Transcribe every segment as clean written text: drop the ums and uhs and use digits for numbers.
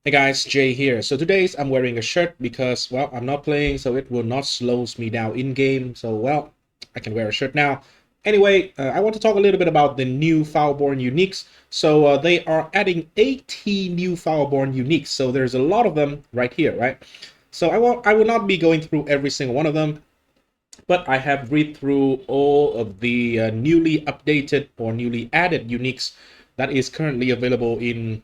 Hey guys, Jay here. So today I'm wearing a shirt because, well, I'm not playing, so it will not slows me down in-game. So, well, I can wear a shirt now. Anyway, I want to talk a little bit about the new FOULBORN uniques. So they are adding 80 new FOULBORN uniques. So there's a lot of them right here, right? So I will not be going through every single one of them, but I have read through all of the newly updated or newly added uniques that is currently available in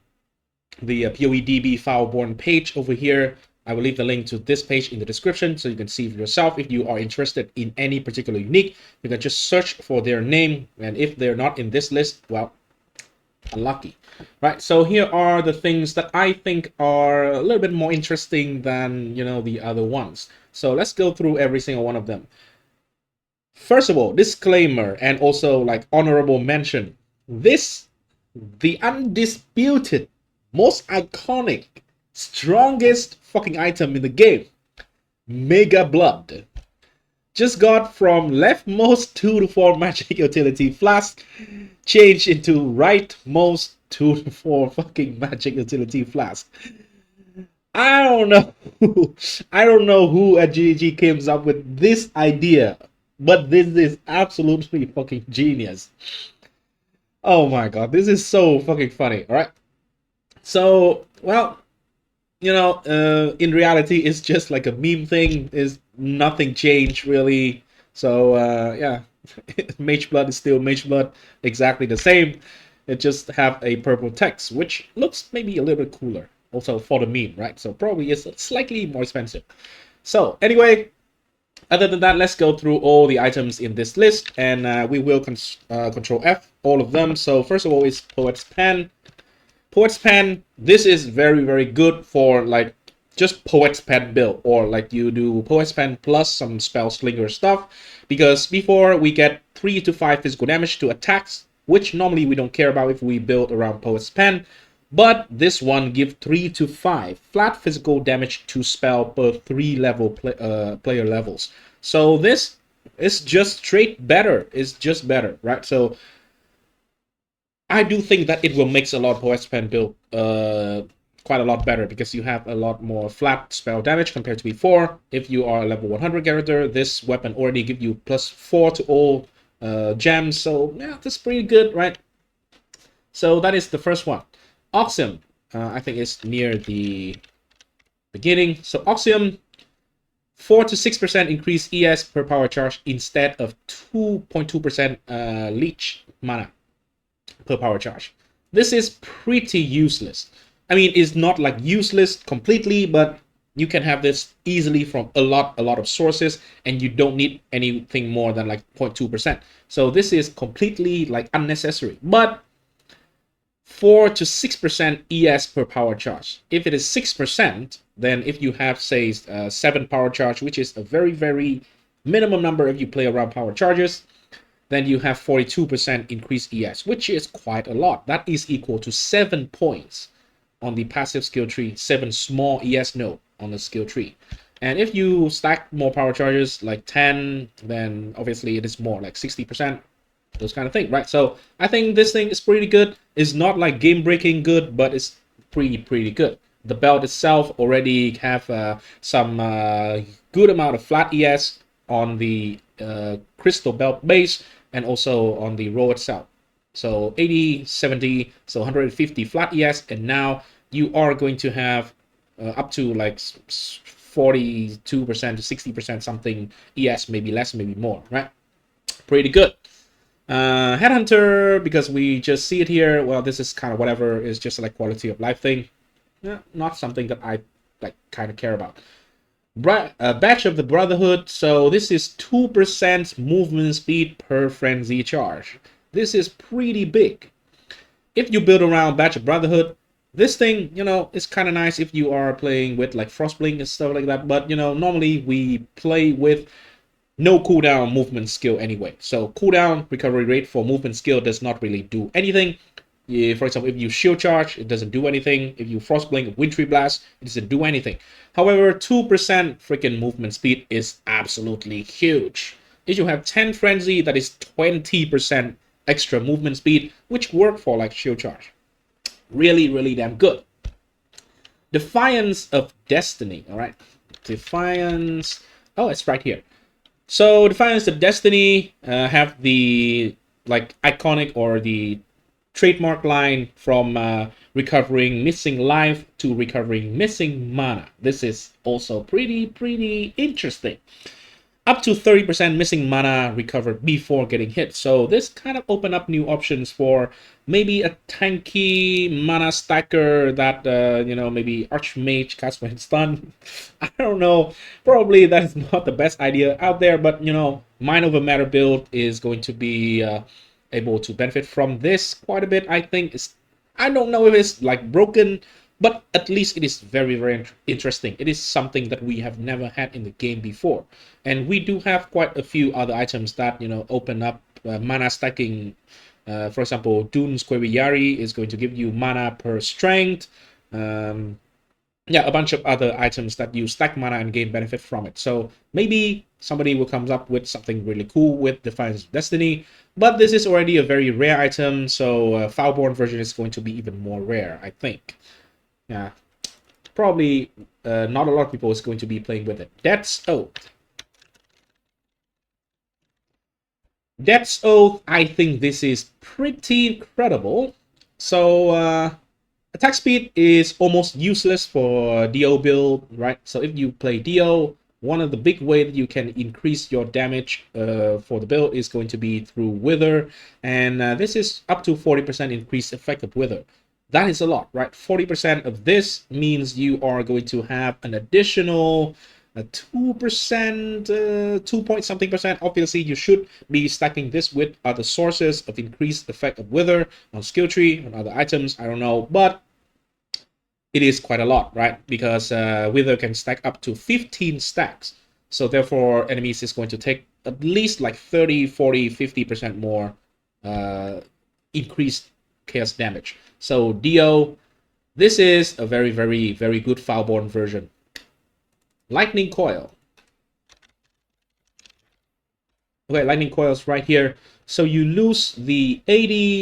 the POEDB FOULBORN page over here. I will leave the link to this page in the description so you can see for yourself. If you are interested in any particular unique, you can just search for their name, and if they're not in this list, well, unlucky. Right, so here are the things that I think are a little bit more interesting than, the other ones. So let's go through every single one of them. First of all, disclaimer and also like honorable mention. The undisputed, most iconic, strongest fucking item in the game, MEGABLOOD, just got from leftmost 2 to 4 magic utility flask changed into rightmost 2 to 4 fucking magic utility flask. I don't know. I don't know who at GG came up with this idea, but this is absolutely fucking genius. Oh my god, this is so fucking funny. All right. So, well, in reality, it's just like a meme thing. Is nothing changed really. So, yeah, Mage Blood is still Mage Blood, exactly the same. It just have a purple text, which looks maybe a little bit cooler. Also for the meme, right? So probably is slightly more expensive. So anyway, other than that, let's go through all the items in this list, and we will Control F all of them. So first of all is Poet's Pen. Poet's Pen, this is very, very good for like just Poet's Pen build, or like you do Poet's Pen plus some spell slinger stuff, because before we get 3 to 5 physical damage to attacks, which normally we don't care about if we build around Poet's Pen, but this one gives 3 to 5 flat physical damage to spell per 3 player levels. So this is just straight better. It's just better, right? So I do think that it will make a lot of Poet's Pen build quite a lot better, because you have a lot more flat spell damage compared to before. If you are a level 100 character, this weapon already gives you +4 to all gems. So yeah, that's pretty good, right? So that is the first one. Auxium, I think is near the beginning. So Auxium, 4 to 6% increase ES per power charge instead of 2.2% leech mana per power charge. This is pretty useless. I mean, it's not like useless completely, but you can have this easily from a lot of sources, and you don't need anything more than like 0.2%. So this is completely like unnecessary. But 4 to 6% ES per power charge. If it is 6%, then if you have, say, 7 power charge, which is a very, very minimum number if you play around power charges, then you have 42% increased ES, which is quite a lot. That is equal to 7 points on the passive skill tree, 7 small ES node on the skill tree. And if you stack more power charges, like 10, then obviously it is more, like 60%, those kind of things, right? So I think this thing is pretty good. It's not like game-breaking good, but it's pretty good. The belt itself already have some good amount of flat ES on the crystal belt base, and also on the row itself. So 80, 70, so 150 flat ES, and now you are going to have up to like 42% to 60% something ES, maybe less, maybe more, right? Pretty good. Headhunter, because we just see it here, well, this is kind of whatever, is just like quality of life thing. Yeah, not something that I like kind of care about. Badge of the Brotherhood, so this is 2% movement speed per frenzy charge. This is pretty big. If you build around Badge of Brotherhood, this thing, is kind of nice if you are playing with like Frostblink and stuff like that, but normally we play with no cooldown movement skill anyway. So cooldown recovery rate for movement skill does not really do anything. For example, if you shield charge, it doesn't do anything. If you frostblink, wintry blast, it doesn't do anything. However, 2% freaking movement speed is absolutely huge. If you have 10 frenzy, that is 20% extra movement speed, which work for like shield charge. Really, really damn good. Defiance of Destiny. All right, Defiance. Oh, it's right here. So Defiance of Destiny have the like iconic or the trademark line from recovering missing life to recovering missing mana. This is also pretty interesting. Up to 30% missing mana recovered before getting hit. So this kind of opened up new options for maybe a tanky mana stacker that, maybe Archmage casts when it's done. I don't know. Probably that is not the best idea out there, but, Mind Over Matter build is going to be able to benefit from this quite a bit. I think I don't know if it's like broken, but at least it is very interesting. It is something that we have never had in the game before. And we do have quite a few other items that, open up mana stacking. For example, Dune's Queviari is going to give you mana per strength. Yeah, a bunch of other items that you stack mana and gain benefit from it. So maybe somebody will come up with something really cool with Defiance of Destiny. But this is already a very rare item, so FOULBORN version is going to be even more rare, I think. Yeah, probably not a lot of people is going to be playing with it. Death's Oath. Death's Oath, I think this is pretty incredible. So, attack speed is almost useless for DO build, right? So if you play DO, one of the big way that you can increase your damage for the build is going to be through Wither. And this is up to 40% increased effect of Wither. That is a lot, right? 40% of this means you are going to have an additional 2%, 2 point something percent. Obviously, you should be stacking this with other sources of increased effect of Wither on skill tree, on other items. I don't know, but it is quite a lot, right? Because Wither can stack up to 15 stacks. So therefore, enemies is going to take at least like 30, 40, 50% more increased chaos damage. So DO, this is a very good FOULBORN version. Lightning Coil. Okay, Lightning Coil's right here. So you lose the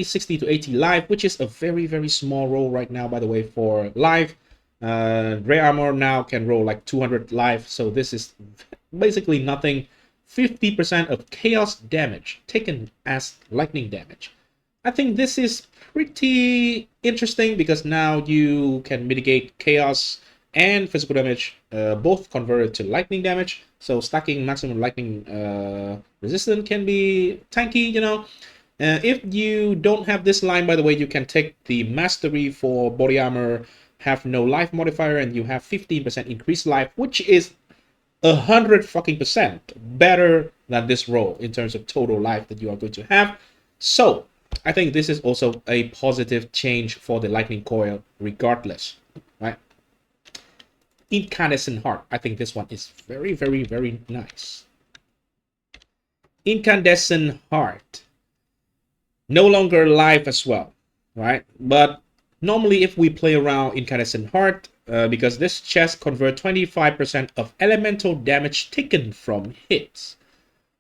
60 to 80 life, which is a very small roll right now, by the way, for life. Ray Armor now can roll like 200 life, so this is basically nothing. 50% of chaos damage taken as lightning damage. I think this is pretty interesting because now you can mitigate chaos and physical damage, both converted to lightning damage. So stacking maximum lightning resistance can be tanky, if you don't have this line, by the way, you can take the mastery for body armor, have no life modifier, and you have 15% increased life, which is 100% better than this roll in terms of total life that you are going to have. So I think this is also a positive change for the Lightning Coil regardless, right? Incandescent Heart. I think this one is very nice. Incandescent Heart. No longer live as well, right? But normally if we play around Incandescent Heart, because this chest converts 25% of elemental damage taken from hits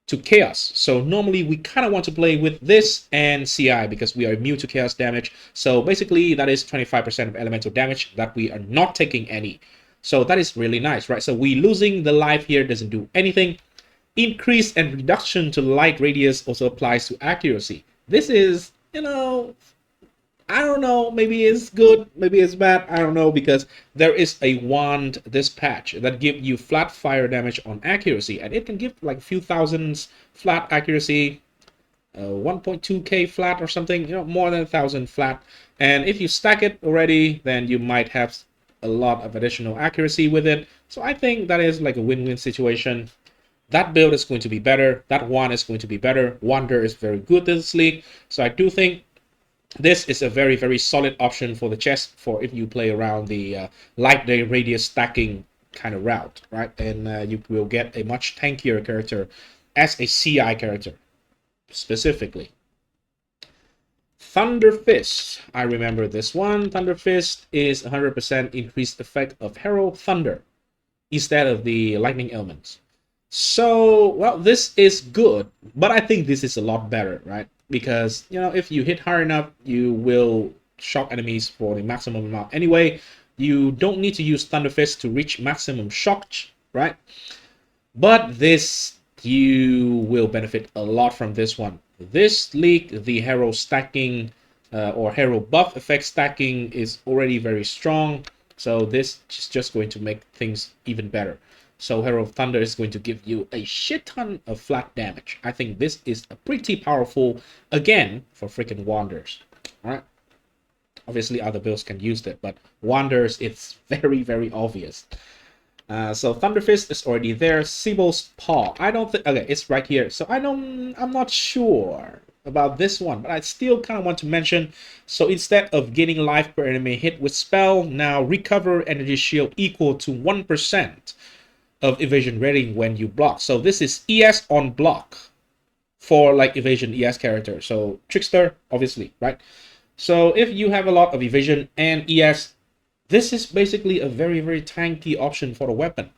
to chaos. So normally we kind of want to play with this and CI because we are immune to chaos damage. So basically that is 25% of elemental damage that we are not taking any. So that is really nice, right? So we losing the life here doesn't do anything. Increase and reduction to light radius also applies to accuracy. This is, I don't know, maybe it's good, maybe it's bad, I don't know, because there is a wand, this patch, that give you flat fire damage on accuracy, and it can give like a few thousands flat accuracy, 1.2k flat or something, more than 1,000 flat. And if you stack it already, then you might have a lot of additional accuracy with it. So I think that is like a win-win situation. That build is going to be better. That one is going to be better. Wander is very good this league. So I do think this is a very solid option for the chest for if you play around the light day radius stacking kind of route, right? And you will get a much tankier character as a CI character, specifically. Thunderfist. I remember this one. Thunderfist is 100% increased effect of Herald Thunder instead of the lightning elements. So, well, this is good, but I think this is a lot better, right? Because, if you hit hard enough, you will shock enemies for the maximum amount anyway. You don't need to use Thunderfist to reach maximum shock, right? But this, you will benefit a lot from this one. This league, the herald stacking or herald buff effect stacking is already very strong. So this is just going to make things even better. So Herald Thunder is going to give you a shit ton of flat damage. I think this is a pretty powerful, again, for freaking Wanders. Alright. Obviously other builds can use it, but Wanders, it's very, very obvious. So Thunderfist is already there. Cybil's Paw. I don't think... Okay, it's right here. So I'm not sure about this one, but I still kind of want to mention. So instead of gaining life per enemy hit with spell, now recover energy shield equal to 1% of evasion rating when you block. So this is ES on block for like evasion ES character. So Trickster, obviously, right? So if you have a lot of evasion and ES, this is basically a very, very tanky option for the weapon.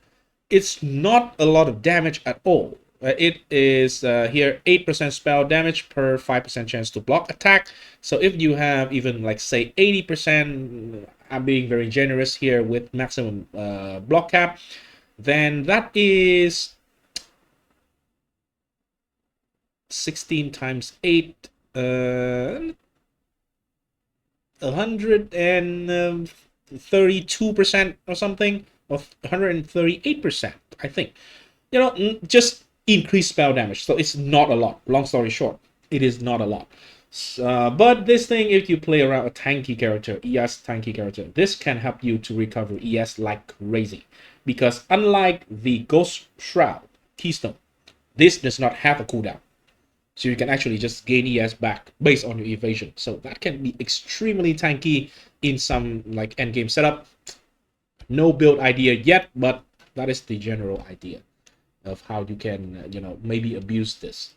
It's not a lot of damage at all. It is here 8% spell damage per 5% chance to block attack. So if you have even like say 80%, I'm being very generous here with maximum block cap, then that is 16 times 8, 132% or something, of 138%, I think. You know, just increased spell damage, so it's not a lot. Long story short, it is not a lot. But this thing, if you play around a tanky character, ES tanky character, this can help you to recover ES like crazy. Because unlike the Ghost Shroud Keystone, this does not have a cooldown. So you can actually just gain ES back based on your evasion. So that can be extremely tanky in some like endgame setup. No build idea yet, but that is the general idea of how you can, you know, maybe abuse this.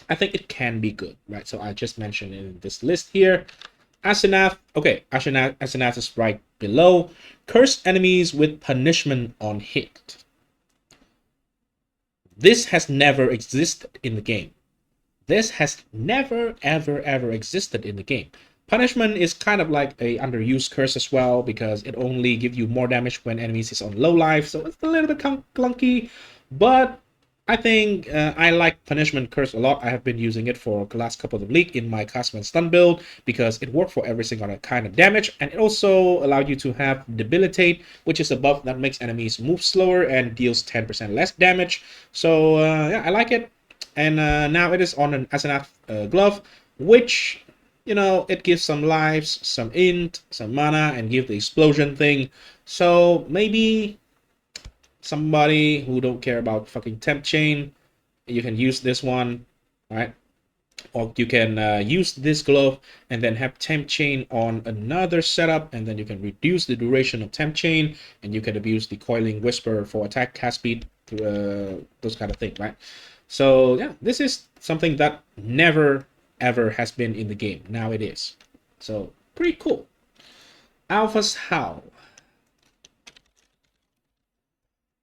I think it can be good, right? So I just mentioned in this list here. Asenath, okay, Asenath is right below. Cursed enemies with punishment on hit. This has never existed in the game. This has never, ever, ever existed in the game. Punishment is kind of like a underused curse as well, because it only gives you more damage when enemies is on low life, so it's a little bit clunky, but I think I like Punishment Curse a lot. I have been using it for the last couple of leagues in my Castman Stun build because it worked for every single kind of damage, and it also allowed you to have Debilitate, which is a buff that makes enemies move slower and deals 10% less damage. So yeah, I like it. And now it is on an Asenath glove, which, you know, it gives some lives, some int, some mana, and give the explosion thing. So maybe somebody who don't care about fucking temp chain, you can use this one, right? Or you can use this glove and then have temp chain on another setup, and then you can reduce the duration of temp chain, and you can abuse the coiling whisper for attack cast speed, those kind of things, right? So yeah, this is something that never ever has been in the game. Now it is. So pretty cool. Alpha's Howl.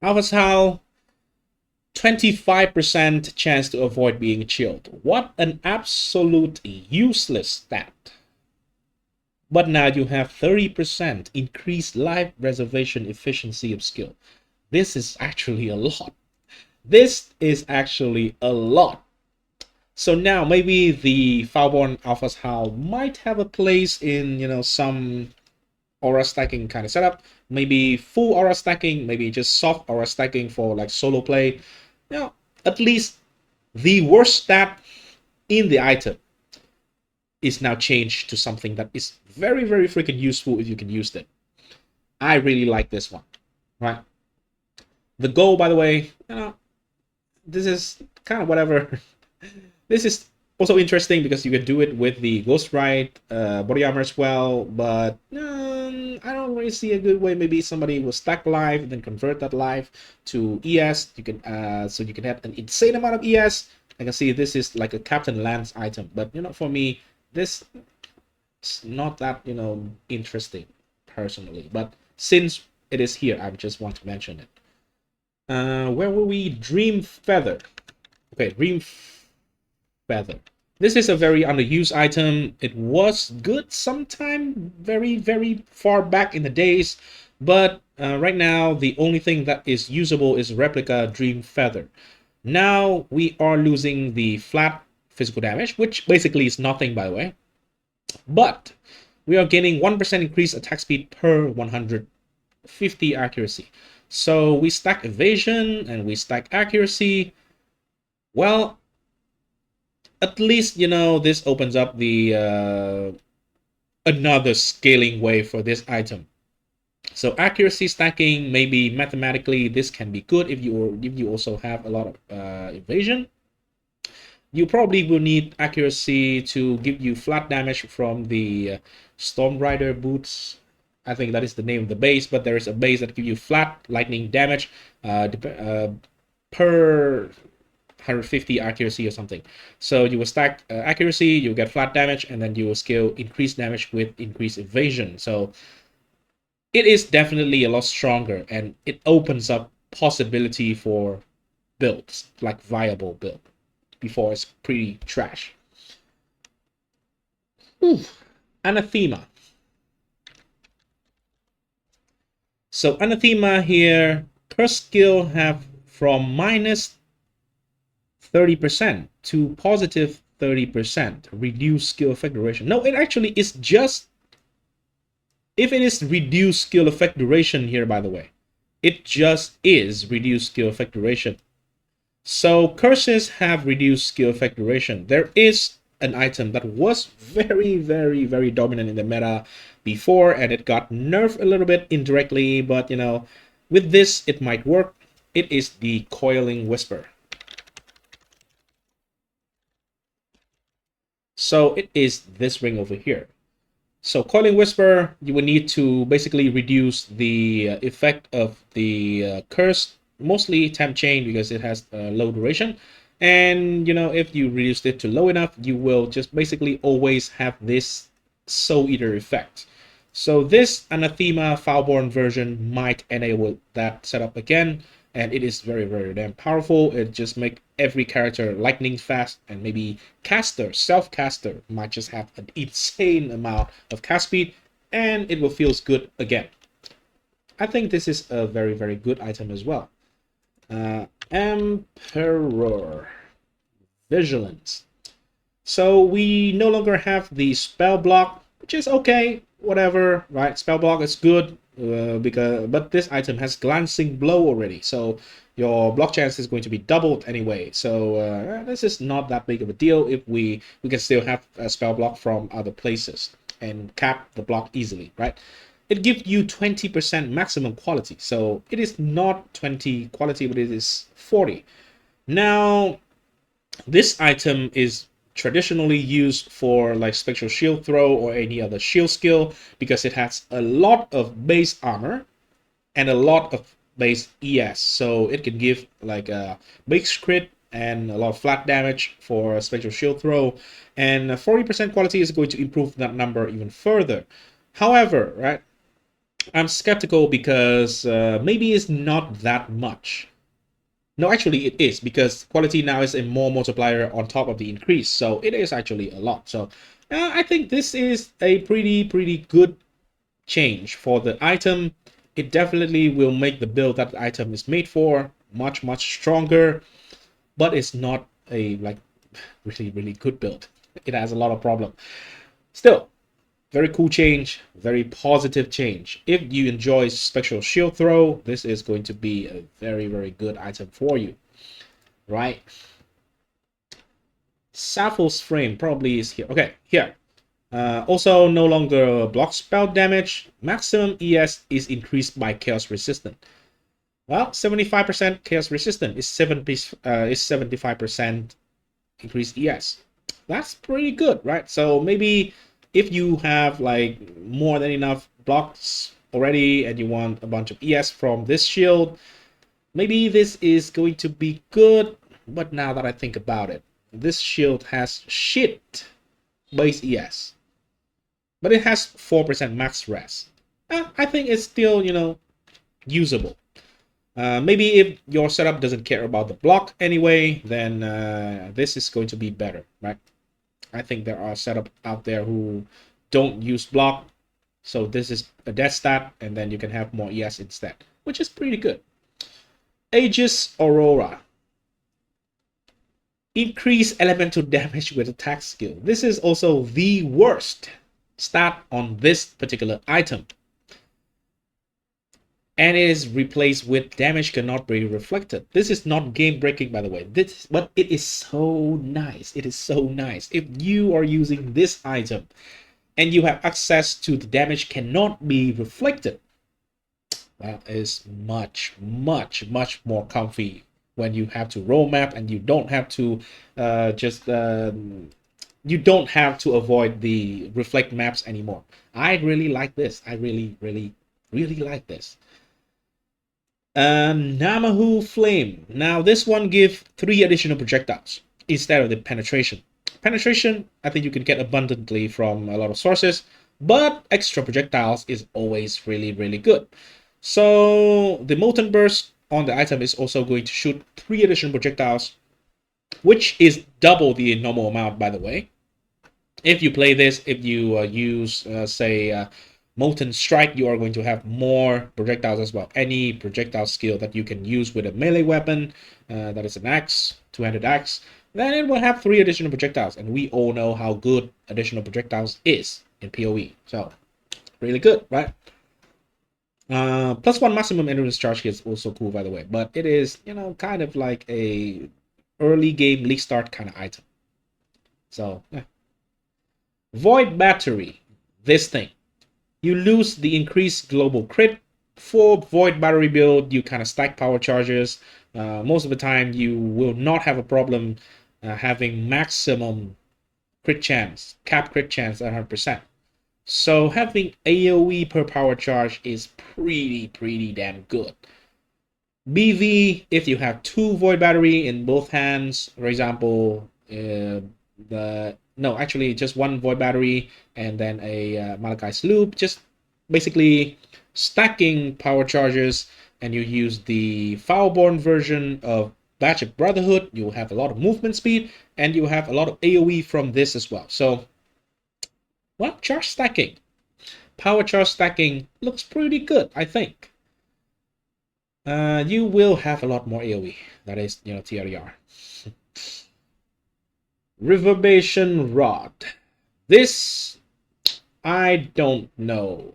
Alpha's Howl, 25% chance to avoid being chilled. What an absolute useless stat. But now you have 30% increased life preservation efficiency of skill. This is actually a lot. This is actually a lot. So now maybe the FOULBORN Alpha's Howl might have a place in, you know, some aura stacking kind of setup. Maybe full aura stacking, maybe just soft aura stacking for like solo play. You know, at least the worst stat in the item is now changed to something that is very, very freaking useful if you can use it. I really like this one, right? The goal, by the way, you know, this is kind of whatever. This is also interesting because you can do it with the Ghost Ride body armor as well, but I don't really see a good way. Maybe somebody will stack life and then convert that life to ES. You can so you can have an insane amount of ES. I can see this is like a Captain Lance item, but you know, for me, this is not that, you know, interesting personally. But since it is here, I just want to mention it. Where were we? Dreamfeather. Okay, Dreamfeather. This is a very underused item. It was good sometime very, very far back in the days, but right now the only thing that is usable is replica Dreamfeather. Now we are losing the flat physical damage, which basically is nothing, by the way, but we are gaining 1% increased attack speed per 150 accuracy. So we stack evasion and we stack accuracy. Well, at least, you know, this opens up the another scaling way for this item. So accuracy stacking, maybe mathematically this can be good if you also have a lot of evasion. You probably will need accuracy to give you flat damage from the Storm Rider boots. I think that is the name of the base, but there is a base that gives you flat lightning damage per 150 accuracy or something. So you will stack accuracy, you get flat damage, and then you will scale increased damage with increased evasion. So it is definitely a lot stronger, and it opens up possibility for builds, like viable build. Before it's pretty trash. Ooh, Anathema. So Anathema here, per skill have from minus 30% to positive 30%. Reduce skill effect duration. No, it actually is just, if it is reduced skill effect duration here, by the way, it just is reduced skill effect duration. So curses have reduced skill effect duration. There is an item that was very, very, very dominant in the meta before, and it got nerfed a little bit indirectly, but you know, with this it might work. It is the Coiling Whisper. So it is this ring over here. So Coiling Whisper, you will need to basically reduce the effect of the curse, mostly temp chain because it has low duration. And you know, if you reduced it to low enough, you will just basically always have this Soul Eater effect. So this Anathema Foulborn version might enable that setup again, and it is very, very damn powerful. It just make every character lightning fast, and maybe caster, self-caster might just have an insane amount of cast speed, and it will feel good again. I think this is a very, very good item as well. Emperor Vigilent. So we no longer have the spell block, which is okay, whatever, right? Spell block is good, but this item has glancing blow already, so your block chance is going to be doubled anyway. So this is not that big of a deal if we can still have a spell block from other places and cap the block easily, right? It gives you 20% maximum quality, so it is not 20 quality, but it is 40. Now, this item is traditionally used for like Spectral Shield Throw or any other shield skill because it has a lot of base armor and a lot of base ES, so it can give like a base crit and a lot of flat damage for a Spectral Shield Throw, and 40% quality is going to improve that number even further. However, right, I'm skeptical because maybe it's not that much. No, actually it is, because quality now is a more multiplier on top of the increase, so it is actually a lot. So I think this is a pretty good change for the item. It definitely will make the build that the item is made for much stronger, but it's not a like really good build. It has a lot of problem. Still, very cool change, very positive change. If you enjoy Spectral Shield Throw, this is going to be a very good item for you, right? Saffel's frame probably is here. Okay, here. Also, no longer block spell damage. Maximum ES is increased by Chaos Resistant. Well, 75% Chaos Resistant is 75% increased ES. That's pretty good, right? So maybe if you have like more than enough blocks already and you want a bunch of ES from this shield, maybe this is going to be good. But now that I think about it, this shield has shit base ES, but it has 4% max res. I think it's still, you know, usable. Maybe if your setup doesn't care about the block anyway, then this is going to be better, right? I think there are setup out there who don't use block. So this is a death stat, and then you can have more ES instead, which is pretty good. Aegis Aurora. Increase elemental damage with attack skill. This is also the worst stat on this particular item. And it is replaced with damage cannot be reflected. This is not game breaking, by the way. But it is so nice. It is so nice. If you are using this item and you have access to the damage cannot be reflected, that is much more comfy when you have to roll map and you don't have to you don't have to avoid the reflect maps anymore. I really like this. I really like this. Ngamahu Flame. Now this one gives 3 additional projectiles instead of the penetration. Penetration, I think you can get abundantly from a lot of sources, but extra projectiles is always really good. So the Molten Burst on the item is also going to shoot 3 additional projectiles, which is double the normal amount, by the way. If you play this, if you use, say, Molten Strike, you are going to have more projectiles as well. Any projectile skill that you can use with a melee weapon, that is an axe, two-handed axe, then it will have 3 additional projectiles. And we all know how good additional projectiles is in PoE. So, really good, right? +1 maximum endurance charge is also cool, by the way. But it is, you know, kind of like a early game league start kind of item. So, yeah. Void Battery. This thing. You lose the increased global crit. For Void Battery build, you kind of stack power charges. Most of the time, you will not have a problem having maximum crit chance, cap crit chance at 100%. So having AoE per power charge is pretty damn good. BV, if you have 2 Void Battery in both hands, for example, just 1 Void Battery and then a Malachite's Loop, just basically stacking power charges, and you use the FOULBORN version of Badge of Brotherhood, you will have a lot of movement speed, and you have a lot of AoE from this as well. So, well, charge stacking. Power charge stacking looks pretty good, I think. You will have a lot more AoE. That is, you know, TLDR. Reverbation Rod. This, I don't know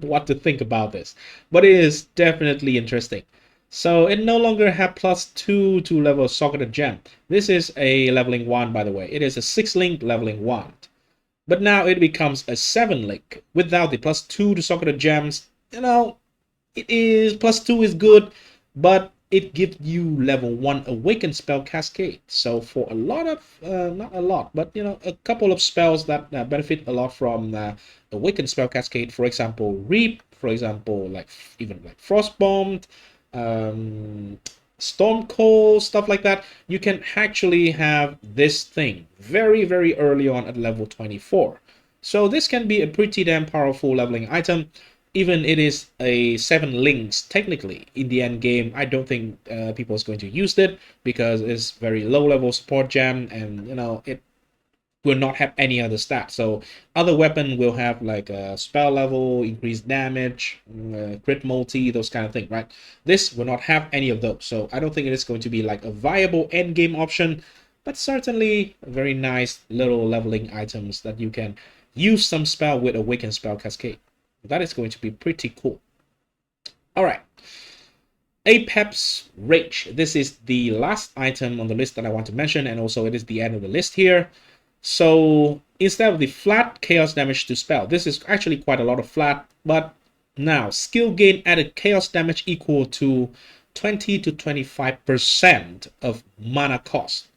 what to think about this, but it is definitely interesting. So it no longer have +2 to level Socketed Gem. This is a leveling wand, by the way. It is a 6-link leveling wand. But now it becomes a 7-link without the +2 to Socketed Gems. You know, it is +2 is good, but it gives you level 1 Awakened Spell Cascade. So for a lot of, not a lot, but you know, a couple of spells that benefit a lot from Awakened Spell Cascade, for example, Reap, for example, like even like Frostbombed, Storm Cold, stuff like that, you can actually have this thing very early on at level 24. So this can be a pretty damn powerful leveling item. Even it is a 7 links technically in the end game, I don't think people is going to use it because it's very low level support gem, and you know it will not have any other stats. So other weapon will have like a spell level, increased damage, crit multi, those kind of thing, right? This will not have any of those. So I don't think it is going to be like a viable end game option, but certainly very nice little leveling items that you can use some spell with Awakened Spell Cascade. That is going to be pretty cool. All right. Apep's Rage. This is the last item on the list that I want to mention, and also it is the end of the list here. So instead of the flat chaos damage to spell, this is actually quite a lot of flat, but now skill gain added chaos damage equal to 20 to 25% of mana cost.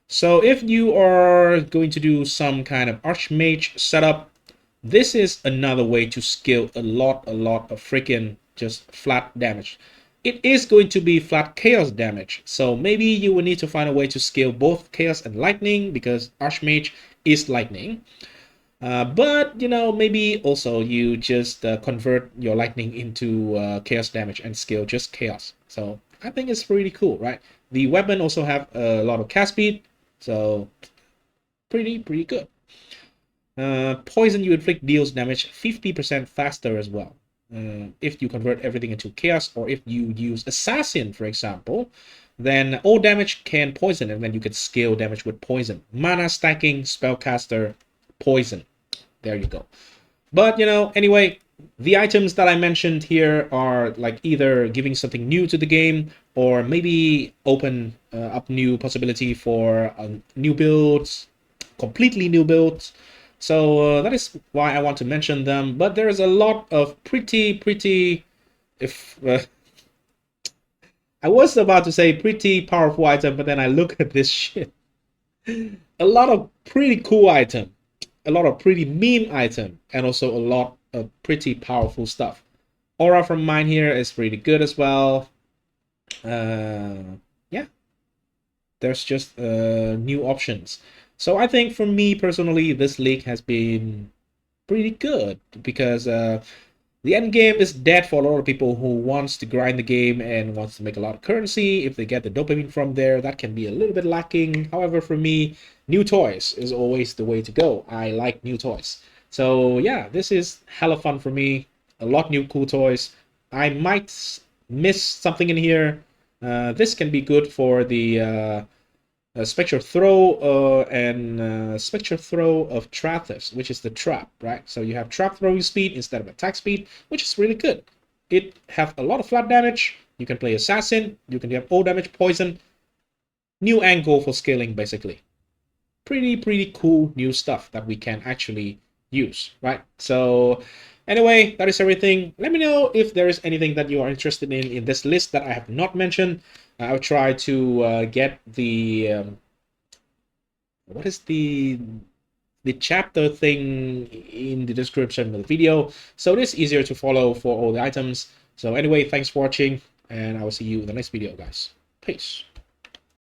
So if you are going to do some kind of Archmage setup, this is another way to scale a lot of freaking just flat damage. It is going to be flat chaos damage, so maybe you will need to find a way to scale both chaos and lightning, because Archmage is lightning. But, you know, maybe also you just convert your lightning into chaos damage and scale just chaos. So I think it's pretty cool, right? The weapon also have a lot of cast speed, so Pretty good. Poison you inflict deals damage 50% faster as well. If you convert everything into chaos, or if you use assassin, for example, then all damage can poison, and then you can scale damage with poison. Mana stacking, spellcaster, poison. There you go. But anyway, the items that I mentioned here are like either giving something new to the game, or maybe open up new possibility for new builds, completely new builds. So that is why I want to mention them. But there is a lot of pretty, if I was about to say pretty powerful item, but then I look at this shit. A lot of pretty cool item, a lot of pretty meme item, and also a lot of pretty powerful stuff. Aura from mine here is pretty good as well. Yeah, there's just new options. So I think for me personally, this league has been pretty good, because the end game is dead for a lot of people who wants to grind the game and wants to make a lot of currency. If they get the dopamine from there, that can be a little bit lacking. However, for me, new toys is always the way to go. I like new toys. So yeah, this is hella fun for me. A lot new cool toys. I might miss something in here. This can be good for the Spectre Throw and Spectre Throw of Thunderfist, which is the trap, right? So you have trap throwing speed instead of attack speed, which is really good. It have a lot of flat damage. You can play assassin. You can have all damage, poison. New angle for scaling, basically. Pretty cool new stuff that we can actually use, right? So anyway, that is everything. Let me know if there is anything that you are interested in this list that I have not mentioned. I'll try to get the what is the chapter thing in the description of the video, so it is easier to follow for all the items. So anyway, thanks for watching, and I will see you in the next video, guys. Peace.